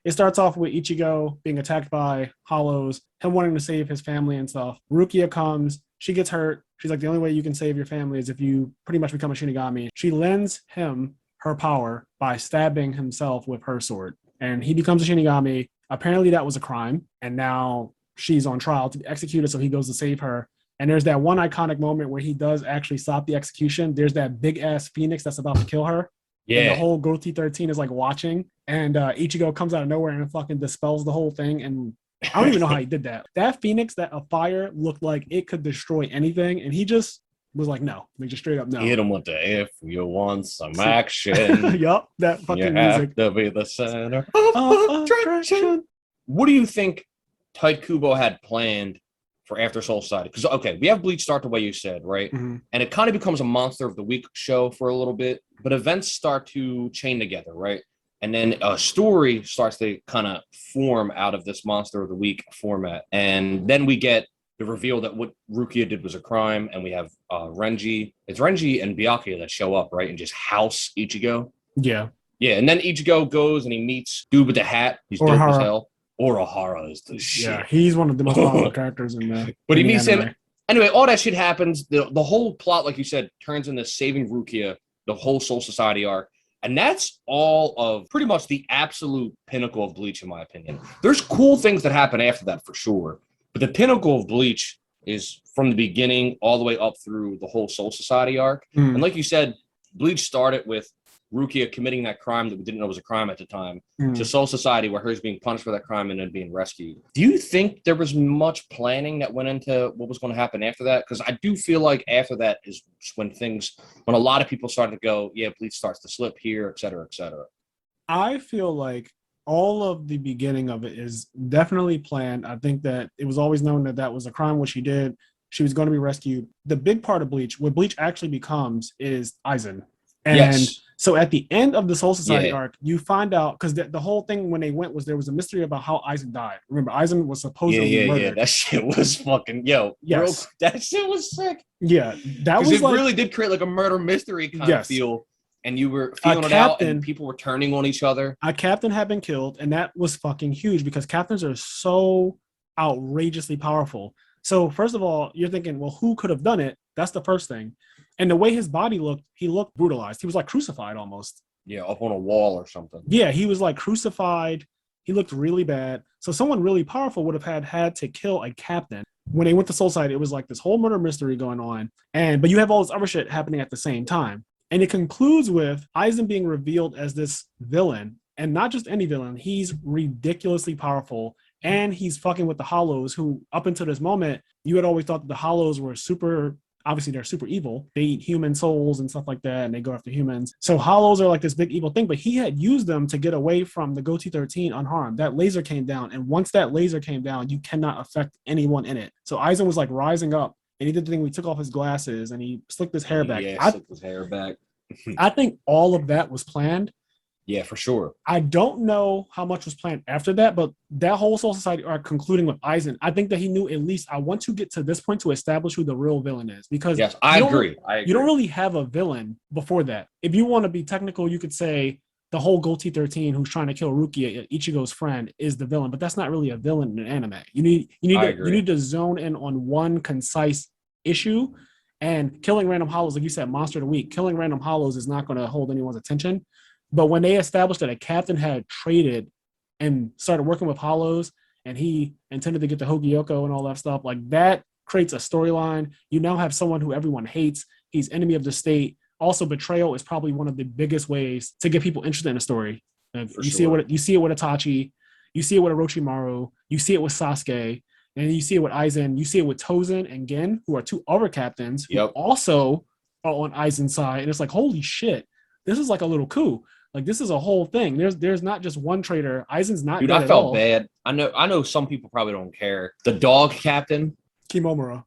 it starts off with Ichigo being attacked by hollows, him wanting to save his family and stuff. Rukia comes, she gets hurt. She's like, the only way you can save your family is if you pretty much become a Shinigami. She lends him her power by stabbing himself with her sword. And he becomes a Shinigami. Apparently that was a crime. And now she's on trial to be executed, so he goes to save her. And there's that one iconic moment where he does actually stop the execution. There's that big ass phoenix that's about to kill her. Yeah. And the whole Goatee 13 is like watching. And Ichigo comes out of nowhere and fucking dispels the whole thing. And I don't even know how he did that. That phoenix, that a fire looked like it could destroy anything. And he just was like, no. Like just straight up no. Hit him with the if you want some action. Yup, that fucking music. You have to be the center of attraction. What do you think Tite Kubo had planned for After Soul Society? Because, okay, we have Bleach start the way you said, right? Mm-hmm. And it kind of becomes a Monster of the Week show for a little bit, but events start to chain together, right? And then a story starts to kind of form out of this Monster of the Week format. And then we get the reveal that what Rukia did was a crime, and we have Renji. It's Renji and Byakuya that show up, right? And just house Ichigo. Yeah. Yeah, and then Ichigo goes and he meets dude with the hat. He's dope as hell. Urahara is the shit. Yeah, he's one of the most popular characters in the But he meets him. Anyway, all that shit happens. The whole plot, like you said, turns into saving Rukia, the whole Soul Society arc. And that's all of pretty much the absolute pinnacle of Bleach, in my opinion. There's cool things that happen after that for sure. But the pinnacle of Bleach is from the beginning all the way up through the whole Soul Society arc. Mm. And like you said, Bleach started with Rukia committing that crime that we didn't know was a crime at the time to Soul Society, where her's being punished for that crime and then being rescued. Do you think there was much planning that went into what was going to happen after that? Because I do feel like after that is when a lot of people started to go, yeah, Bleach starts to slip here, et cetera, et cetera. I feel like all of the beginning of it is definitely planned. I think that it was always known that that was a crime, which she did. She was going to be rescued. The big part of Bleach, what Bleach actually becomes, is Aizen. And so at the end of the Soul Society arc, you find out, because the whole thing when they went was there was a mystery about how Aizen died. Remember, Aizen was supposedly murdered. Yeah, that shit was fucking, bro, that shit was sick. Yeah, that was it really did create like a murder mystery kind of feel. And you were feeling it out, and people were turning on each other. A captain had been killed, and that was fucking huge because captains are so outrageously powerful. So first of all, you're thinking, well, who could have done it? That's the first thing. And the way his body looked, he looked brutalized. He was like crucified almost. Yeah, up on a wall or something. Yeah, he was like crucified. He looked really bad. So someone really powerful would have had to kill a captain. When they went to Soul Society, it was like this whole murder mystery going on. But you have all this other shit happening at the same time. And it concludes with Aizen being revealed as this villain. And not just any villain. He's ridiculously powerful. And he's fucking with the Hollows, who up until this moment, you had always thought that the Hollows were super... Obviously, they're super evil. They eat human souls and stuff like that, and they go after humans. So Hollows are like this big evil thing, but he had used them to get away from the Goatee 13 unharmed. That laser came down, and once that laser came down, you cannot affect anyone in it. So Aizen was like rising up, and he did the thing where he took off his glasses, and he slicked his hair back. Yeah, slicked his hair back. I think all of that was planned. Yeah, for sure. I don't know how much was planned after that, but that whole Soul Society arc concluding with Aizen, I think that he knew at least I want to get to this point to establish who the real villain is. Because yes, I agree. You don't really have a villain before that. If you want to be technical, you could say the whole Goatee 13 who's trying to kill Rukia, Ichigo's friend, is the villain, but that's not really a villain in an anime. You need to zone in on one concise issue, and killing random hollows, like you said, Monster of the Week, killing random hollows is not going to hold anyone's attention. But when they established that a captain had traded and started working with hollows, and he intended to get the Hogyoko and all that stuff, like that creates a storyline. You now have someone who everyone hates. He's enemy of the state. Also, betrayal is probably one of the biggest ways to get people interested in a story. You see it with Itachi, you see it with Orochimaru, you see it with Sasuke, and you see it with Aizen. You see it with Tozen and Gen, who are two other captains who also are on Aizen's side. And it's like, holy shit, this is like a little coup. Like, this is a whole thing. There's not just one traitor. Aizen's not. Dude, I felt bad. I know some people probably don't care. The dog captain, Kimomura.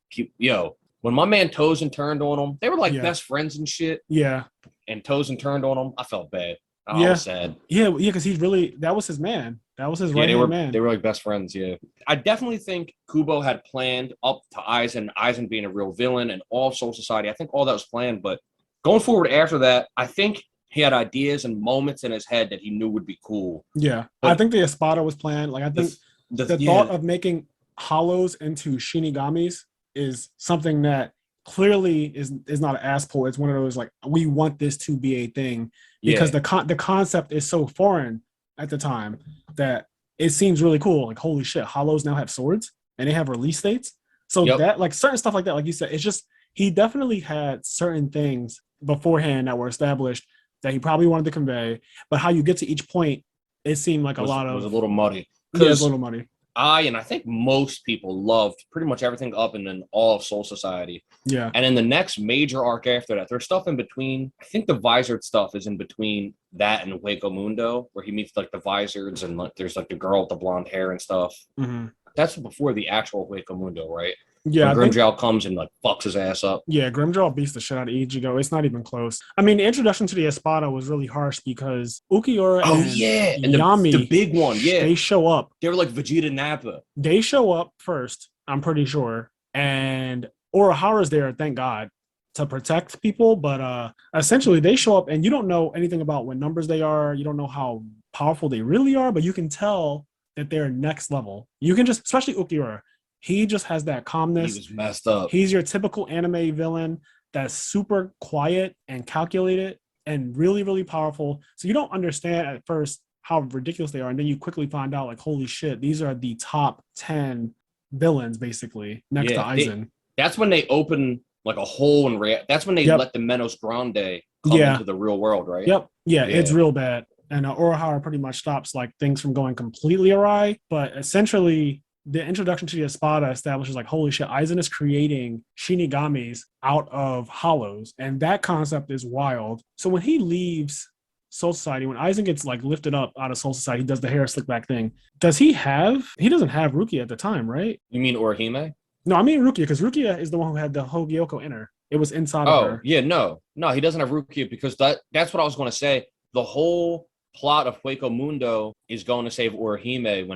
When my man Tozen turned on him, they were like best friends and shit. Yeah. And Tozen turned on him. I felt bad. I was sad. Yeah, because that was his man. That was his right-hand man. They were like best friends, yeah. I definitely think Kubo had planned up to Aizen being a real villain and all Soul Society. I think all that was planned, but going forward after that, I think he had ideas and moments in his head that he knew would be cool. Yeah, but I think the Espada was planned. Like I think the thought of making hollows into Shinigamis is something that clearly is not an ass pull. It's one of those like we want this to be a thing because the concept is so foreign at the time that it seems really cool. Like holy shit, hollows now have swords and they have release states. So that like certain stuff like that, like you said, it's just he definitely had certain things beforehand that were established that he probably wanted to convey, but how you get to each point, it seemed like was a little muddy. Yeah, it's a little muddy. I think most people loved pretty much everything up and then all of Soul Society. Yeah. And in the next major arc after that, there's stuff in between. I think the Visored stuff is in between that and Hueco Mundo, where he meets like the Visoreds and like there's like the girl with the blonde hair and stuff. Mm-hmm. That's before the actual Hueco Mundo, right? Yeah, Grimjaw comes and like fucks his ass up. Yeah, Grimjaw beats the shit out of Ichigo. It's not even close. I mean, the introduction to the Espada was really harsh because Ukiura and Yami, the big one, they show up. They were like Vegeta Nappa. They show up first, I'm pretty sure, and Urahara's there, thank God, to protect people. But essentially, they show up, and you don't know anything about what numbers they are. You don't know how powerful they really are, but you can tell that they're next level. You can just, especially Ukiura. He just has that calmness. He was messed up. He's your typical anime villain that's super quiet and calculated and really, really powerful. So you don't understand at first how ridiculous they are. And then you quickly find out, like, holy shit, these are the top 10 villains, basically, next to Aizen. That's when they open, like, a hole in that's when they let the Menos Grande come into the real world, right? Yeah, it's real bad. And Urahara pretty much stops, like, things from going completely awry. But essentially, the introduction to the Espada establishes like, holy shit, Aizen is creating Shinigamis out of hollows. And that concept is wild. So when he leaves Soul Society, when Aizen gets like lifted up out of Soul Society, he does the hair slick back thing. He doesn't have Rukia at the time, right? You mean Orihime? No, I mean Rukia, because Rukia is the one who had the Hogyoko in her. It was inside of her. Oh, yeah, no, he doesn't have Rukia because that's what I was going to say. The whole plot of Hueco Mundo is going to save Orihime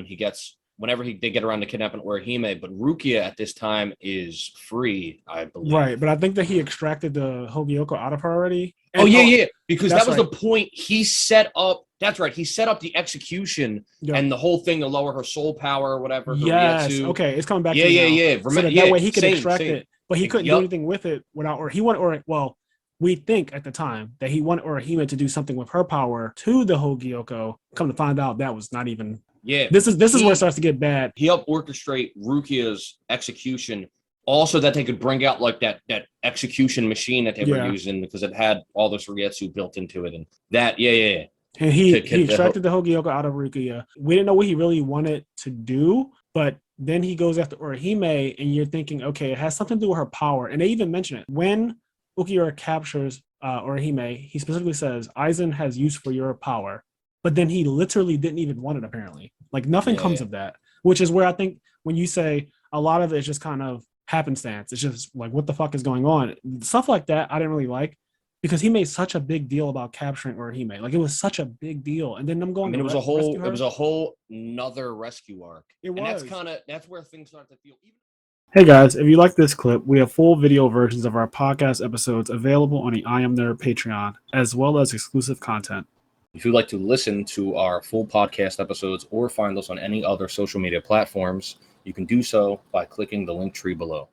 whenever they get around to kidnapping Orihime, but Rukia at this time is free, I believe. Right, but I think that he extracted the Hogyoko out of her already. And, because that was the point. He set up, that's right, he set up the execution and the whole thing to lower her soul power or whatever. Yes, okay, it's coming back to Yeah. So that way he could extract it, but he couldn't do anything with it without, or he wanted, we think at the time that he wanted Orihime to do something with her power to the Hogyoko. Come to find out that was not even... Yeah, this is where it starts to get bad. He helped orchestrate Rukia's execution, also that they could bring out like that execution machine that they were using because it had all this Ryetsu built into it, and that And he extracted the Hogyoko out of Rukia. We didn't know what he really wanted to do, but then he goes after Orihime, and you're thinking, okay, it has something to do with her power. And they even mention it when Ukiura captures Orihime. He specifically says, "Aizen has use for your power." But then he literally didn't even want it, apparently. Like, nothing comes of that, which is where I think when you say a lot of it is just kind of happenstance, it's just like, what the fuck is going on? Stuff like that I didn't really like because he made such a big deal about capturing Orihime. Like, it was such a big deal. And then I'm going it was a whole another rescue arc. It was. And that's where things start to feel even. Hey guys, if you like this clip, we have full video versions of our podcast episodes available on the IMNerd Patreon, as well as exclusive content. If you'd like to listen to our full podcast episodes or find us on any other social media platforms, you can do so by clicking the link tree below.